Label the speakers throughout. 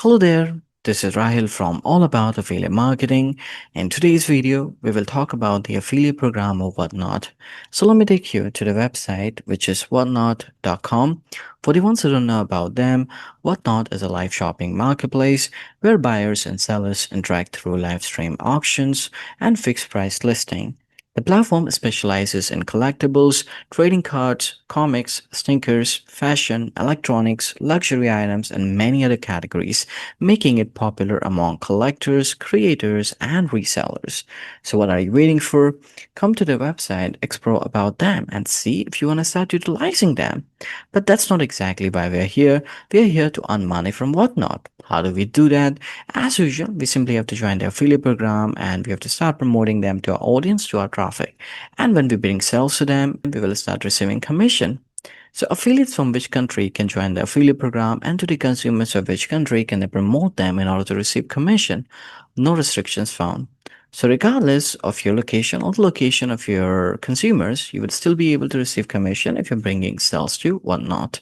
Speaker 1: Hello there, this is Rahil from All About Affiliate Marketing. In today's video, we will talk about the affiliate program or Whatnot. So let me take you to the website, which is whatnot.com. For the ones who don't know about them, Whatnot is a live shopping marketplace where buyers and sellers interact through live stream auctions and fixed price listing. The platform specializes in collectibles, trading cards, comics, sneakers, fashion, electronics, luxury items, and many other categories, making it popular among collectors, creators, and resellers. So, what are you waiting for? Come to the website, explore about them, and see if you want to start utilizing them. But that's not exactly why we're here. We're here to earn money from Whatnot. How do we do that? As usual, we simply have to join the affiliate program and we have to start promoting them to our audience, to our traffic. And when we bring sales to them, we will start receiving commission. So affiliates from which country can join the affiliate program and to the consumers of which country can they promote them in order to receive commission? No restrictions found. So regardless of your location or the location of your consumers, you would still be able to receive commission if you're bringing sales to Whatnot.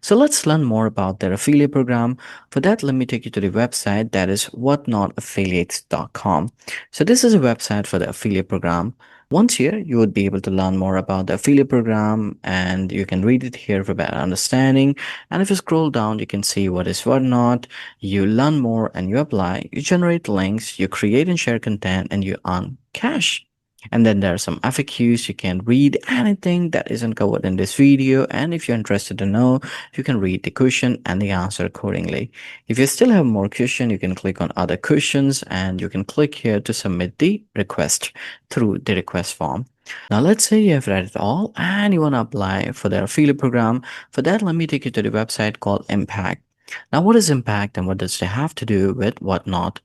Speaker 1: So let's learn more about their affiliate program. For that, let me take you to the website that is whatnotaffiliates.com. So this is a website for the affiliate program. Once here, you would be able to learn more about the affiliate program and you can read it here for better understanding. And if you scroll down, you can see what is Whatnot. You learn more and you apply. You generate links, you create and share content, and you earn cash. And then there are some FAQs. You can read anything that isn't covered in this video. And if you're interested to know, you can read the question and the answer accordingly. If you still have more question, you can click on other questions and you can click here to submit the request through the request form. Now, let's say you have read it all and you want to apply for their affiliate program. For that, let me take you to the website called Impact. Now, what is Impact and what does it have to do with Whatnot?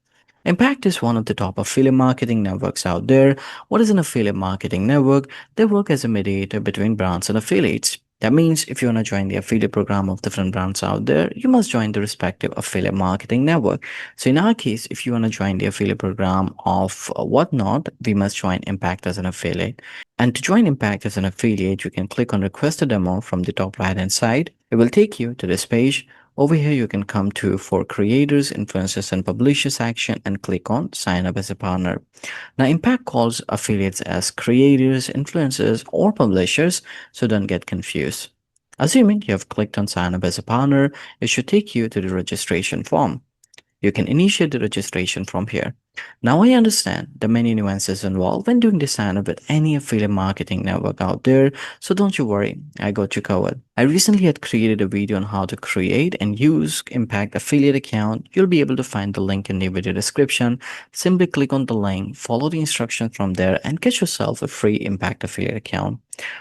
Speaker 1: Impact is one of the top affiliate marketing networks out there. What is an affiliate marketing network? They work as a mediator between brands and affiliates. That means if you want to join the affiliate program of different brands out there, you must join the respective affiliate marketing network. So in our case, if you want to join the affiliate program of Whatnot, we must join Impact as an affiliate. And to join Impact as an affiliate, you can click on Request a Demo from the top right hand side. It will take you to this page. Over here, you can come to For Creators, Influencers, and Publishers section and click on Sign Up as a Partner. Now, Impact calls affiliates as creators, influencers, or publishers, so don't get confused. Assuming you have clicked on Sign Up as a Partner, it should take you to the registration form. You can initiate the registration from here. Now I understand the many nuances involved when doing the sign up with any affiliate marketing network out there, so don't you worry, I got you covered. I recently had created a video on how to create and use Impact affiliate account. You'll be able to find the link in the video description. Simply click on the link, follow the instructions from there and get yourself a free Impact affiliate account.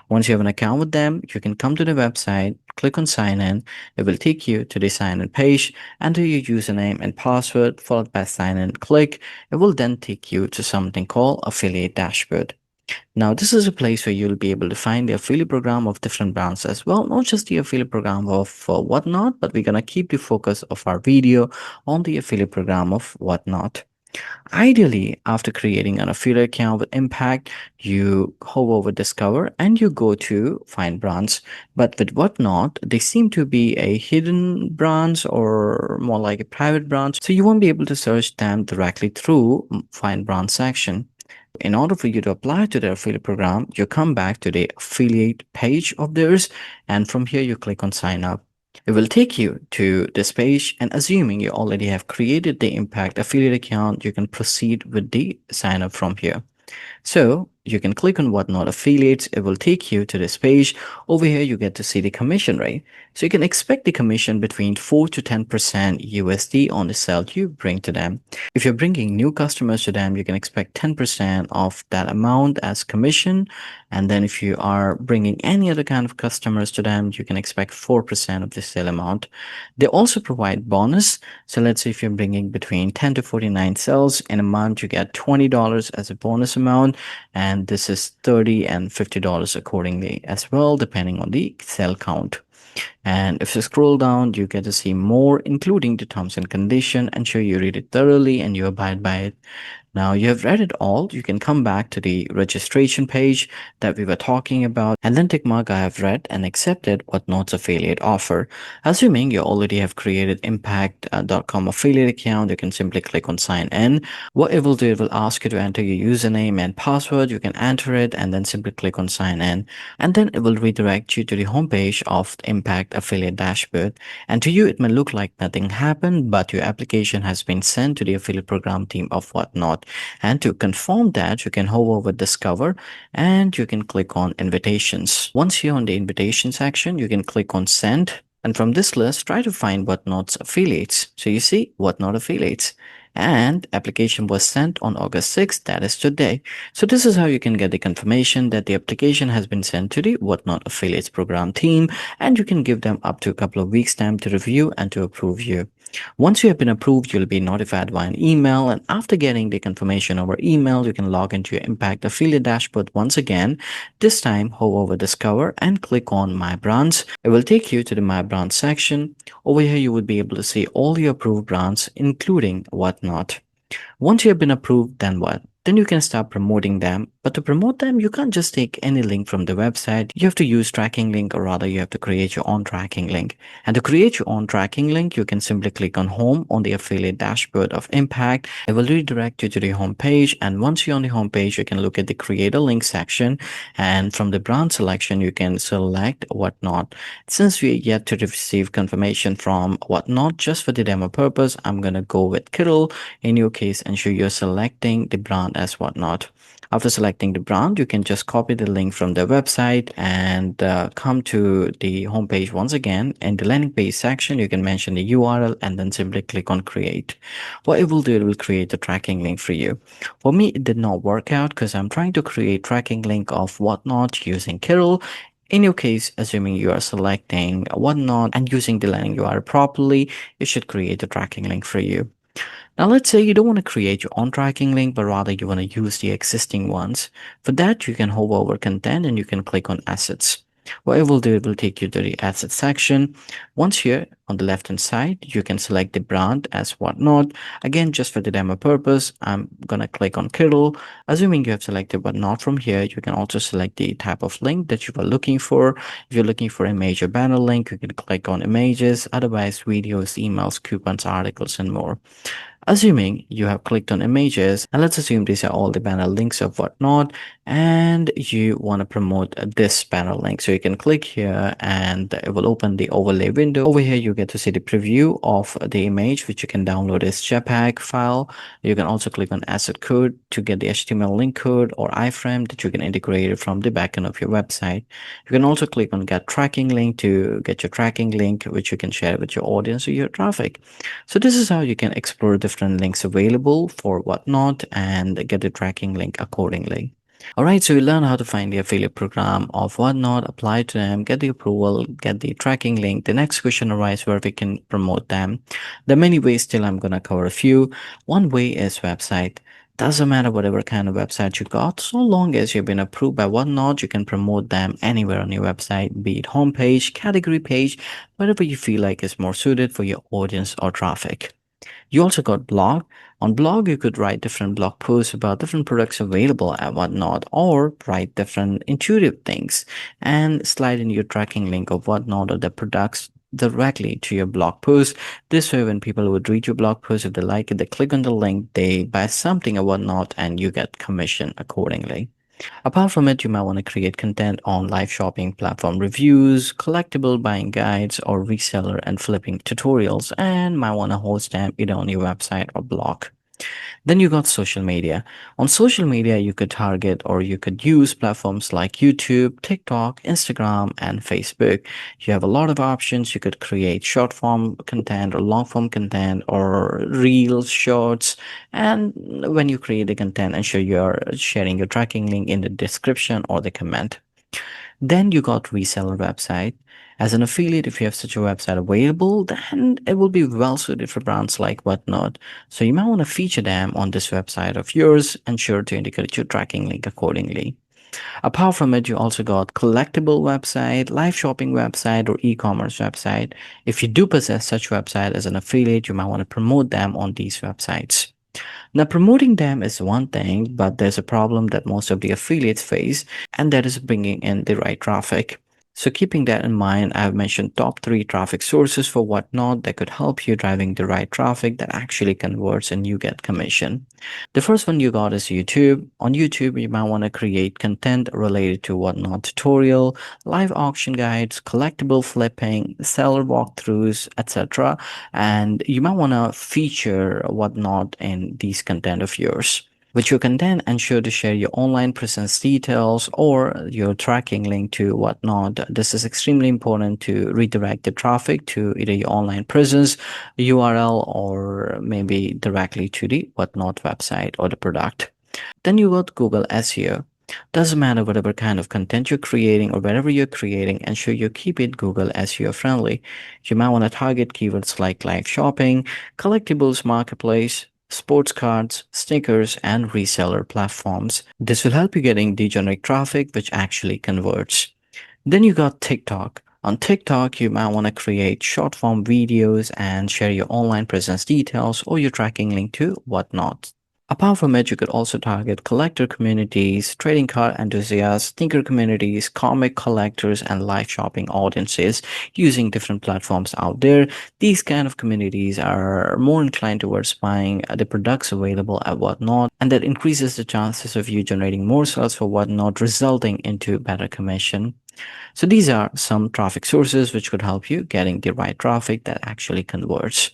Speaker 1: Once you have an account with them, you can come to the website, click on sign in. It will take you to the sign in page. Enter your username and password followed by sign in. Click. It will then take you to something called affiliate dashboard. Now, this is a place where you'll be able to find the affiliate program of different brands as well, not just the affiliate program of Whatnot, but we're going to keep the focus of our video on the affiliate program of Whatnot. Ideally, after creating an affiliate account with Impact, you hover over Discover and you go to Find Brands. But with Whatnot, they seem to be a hidden brands or more like a private branch. So you won't be able to search them directly through Find Brands section. In order for you to apply to their affiliate program, you come back to the affiliate page of theirs, and from here you click on sign up. It will take you to this page, and assuming you already have created the Impact affiliate account, you can proceed with the sign up from here. So you can click on Whatnot Affiliates. It will take you to this page. Over here, you get to see the commission rate. So you can expect the commission between 4 to 10% USD on the sale you bring to them. If you're bringing new customers to them, you can expect 10% of that amount as commission. And then if you are bringing any other kind of customers to them, you can expect 4% of the sale amount. They also provide bonus. So let's say if you're bringing between 10 to 49 sales in a month, you get $20 as a bonus amount. And this is $30 and $50 accordingly as well, depending on the cell count. And if you scroll down, you get to see more, including the terms and condition. Ensure you read it thoroughly and you abide by it. Now you have read it all. You can come back to the registration page that we were talking about and then tick mark I have read and accepted Whatnot's affiliate offer. Assuming you already have created impact.com affiliate account, you can simply click on sign in. What it will do, it will ask you to enter your username and password. You can enter it and then simply click on sign in. And then it will redirect you to the homepage of the Impact Affiliate Dashboard. And to you, it may look like nothing happened, but your application has been sent to the affiliate program team of Whatnot. And to confirm that, you can hover over Discover and you can click on Invitations. Once you're on the invitation section, you can click on Send. And from this list, try to find Whatnot's affiliates. So you see Whatnot affiliates. And application was sent on August 6th, that is today. So this is how you can get the confirmation that the application has been sent to the Whatnot affiliates program team, and you can give them up to a couple of weeks time to review and to approve you. Once you have been approved, you'll be notified via an email, and after getting the confirmation over email, you can log into your Impact affiliate dashboard once again. This time, hover over Discover and click on My Brands. It will take you to the My Brands section. Over here, you would be able to see all your approved brands, including Whatnot. Once you have been approved, then what? Then you can start promoting them. But to promote them, you can't just take any link from the website. You have to use tracking link, or rather you have to create your own tracking link. And to create your own tracking link, you can simply click on home on the affiliate dashboard of Impact. It will redirect you to the home page. And once you're on the home page, you can look at the create a link section. And from the brand selection, you can select Whatnot. Since we are yet to receive confirmation from Whatnot, just for the demo purpose, I'm going to go with Kirill. In your case, ensure you're selecting the brand as Whatnot. After selecting the brand, you can just copy the link from the website and come to the homepage once again. In the landing page section, you can mention the URL and then simply click on create. What it will do, it will create the tracking link for you. For me, it did not work out because I'm trying to create tracking link of Whatnot using Kirill. In your case, assuming you are selecting Whatnot and using the landing URL properly, it should create the tracking link for you. Now let's say you don't want to create your own tracking link, but rather you want to use the existing ones. For that, you can hover over content and you can click on assets. What it will do, it will take you to the assets section. Once here on the left hand side, you can select the brand as Whatnot. Again, just for the demo purpose, I'm gonna click on Kirill. Assuming you have selected Whatnot from here, you can also select the type of link that you are looking for. If you're looking for a major banner link, you can click on images, otherwise videos, emails, coupons, articles, and more. Assuming you have clicked on images, and let's assume these are all the banner links of Whatnot, and you want to promote this banner link. So you can click here and it will open the overlay window. Over here, you get to see the preview of the image, which you can download as JPEG file. You can also click on asset code to get the HTML link code or iframe that you can integrate it from the backend of your website. You can also click on get tracking link to get your tracking link, which you can share with your audience or your traffic. So this is how you can explore different links available for Whatnot and get the tracking link accordingly. Alright, so you learn how to find the affiliate program of Whatnot, apply to them, get the approval, get the tracking link. The next question arises where we can promote them. There are many ways, still I'm gonna cover a few. One way is website. Doesn't matter whatever kind of website you got, so long as you've been approved by Whatnot, you can promote them anywhere on your website, be it homepage, category page, whatever you feel like is more suited for your audience or traffic. You also got blog. On blog, you could write different blog posts about different products available and Whatnot, or write different intuitive things and slide in your tracking link of Whatnot or the products directly to your blog post. This way, when people would read your blog post, if they like it, they click on the link, they buy something or Whatnot, and you get commission accordingly. Apart from it, you might want to create content on live shopping platform reviews, collectible buying guides, or reseller and flipping tutorials, and might want to host them either on your website or blog. Then you got social media. On social media, you could target or you could use platforms like YouTube, TikTok, Instagram, and Facebook. You have a lot of options. You could create short form content or long form content or reels, shorts. And when you create the content, ensure you're sharing your tracking link in the description or the comment. Then you got reseller website. As an affiliate, if you have such a website available, then it will be well suited for brands like Whatnot. So you might want to feature them on this website of yours and sure to indicate your tracking link accordingly. Apart from it, you also got collectible website, live shopping website, or e-commerce website. If you do possess such website as an affiliate, you might want to promote them on these websites. Now, promoting them is one thing, but there's a problem that most of the affiliates face, and that is bringing in the right traffic. So, keeping that in mind, I've mentioned top three traffic sources for Whatnot that could help you driving the right traffic that actually converts and you get commission. The first one you got is YouTube. On YouTube, you might want to create content related to Whatnot tutorial, live auction guides, collectible flipping, seller walkthroughs, etc. And you might want to feature Whatnot in these content of yours. With your content, ensure to share your online presence details or your tracking link to Whatnot. This is extremely important to redirect the traffic to either your online presence, URL, or maybe directly to the Whatnot website or the product. Then you got Google SEO. Doesn't matter whatever kind of content you're creating or wherever you're creating, ensure you keep it Google SEO friendly. You might want to target keywords like live shopping, collectibles marketplace, sports cards, stickers, and reseller platforms. This will help you getting the generic traffic which actually converts. Then you got TikTok. On TikTok, you might want to create short form videos and share your online presence details or your tracking link to Whatnot. Apart from it, you could also target collector communities, trading card enthusiasts, sneaker communities, comic collectors, and live shopping audiences using different platforms out there. These kind of communities are more inclined towards buying the products available at Whatnot, and that increases the chances of you generating more sales for Whatnot, resulting into better commission. So these are some traffic sources which could help you getting the right traffic that actually converts.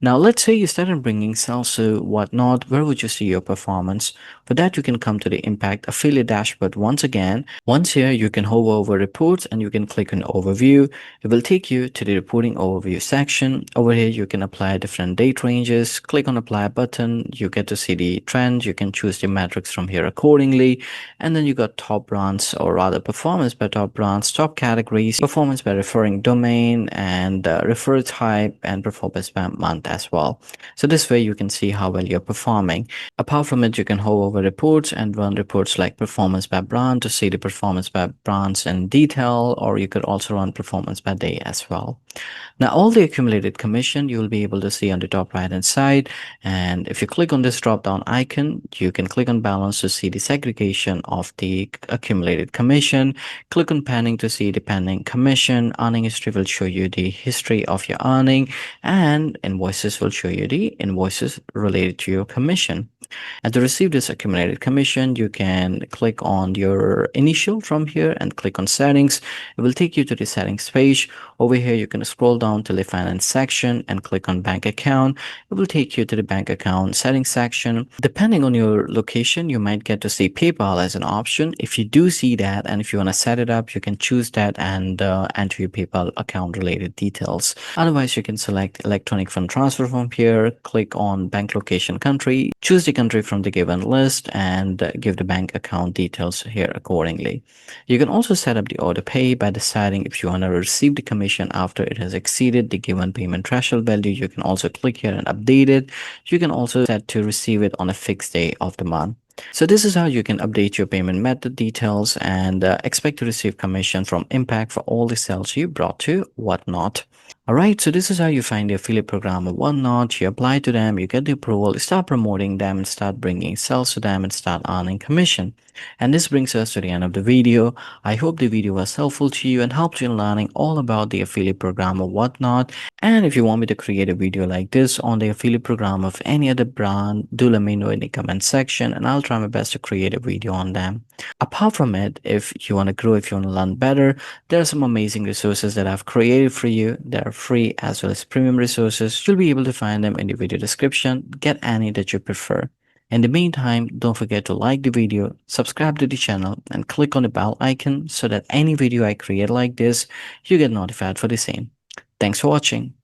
Speaker 1: Now, let's say you started bringing sales to Whatnot, where would you see your performance? For that, you can come to the Impact Affiliate Dashboard once again. Once here, you can hover over Reports and you can click on Overview. It will take you to the Reporting Overview section. Over here, you can apply different date ranges. Click on Apply button. You get to see the trend. You can choose the metrics from here accordingly. And then you got top brands, or rather performance by top brands, top categories, performance by referring domain, and referral type, and performance by month as well. So this way you can see how well you're performing. Apart from it, you can hover over reports and run reports like performance by brand to see the performance by brands in detail, or you could also run performance by day as well. Now, all the accumulated commission you will be able to see on the top right hand side. And if you click on this drop down icon, you can click on balance to see the segregation of the accumulated commission. Click on pending to see the pending commission. Earning history will show you the history of your earning, and invoices will show you the invoices related to your commission. And to receive this accumulated commission, you can click on your initial from here and click on settings. It will take you to the settings page. Over here, you can scroll down to the finance section and click on bank account. It will take you to the bank account settings section. Depending on your location, you might get to see PayPal as an option. If you do see that, and if you want to set it up, you can choose that and enter your PayPal account related details. Otherwise, you can select electronic fund transfer from here, click on bank location country, choose the country from the given list, and give the bank account details here accordingly. You can also set up the auto pay by deciding if you want to receive the commission after it has exceeded the given payment threshold value. You can also click here and update it. You can also set to receive it on a fixed day of the month. So this is how you can update your payment method details and expect to receive commission from Impact for all the sales you brought to Whatnot. Alright, so this is how you find the affiliate program or Whatnot. You apply to them, you get the approval, start promoting them, and start bringing sales to them, and start earning commission. And this brings us to the end of the video. I hope the video was helpful to you and helped you in learning all about the affiliate program or Whatnot. And if you want me to create a video like this on the affiliate program of any other brand, do let me know in the comment section and I'll try my best to create a video on them. Apart from it, if you want to grow, if you want to learn better, there are some amazing resources that I've created for you. They are free as well as premium resources. You'll be able to find them in the video description. Get any that you prefer. In the meantime, don't forget to like the video, subscribe to the channel, and click on the bell icon so that any video I create like this, you get notified for the same. Thanks for watching.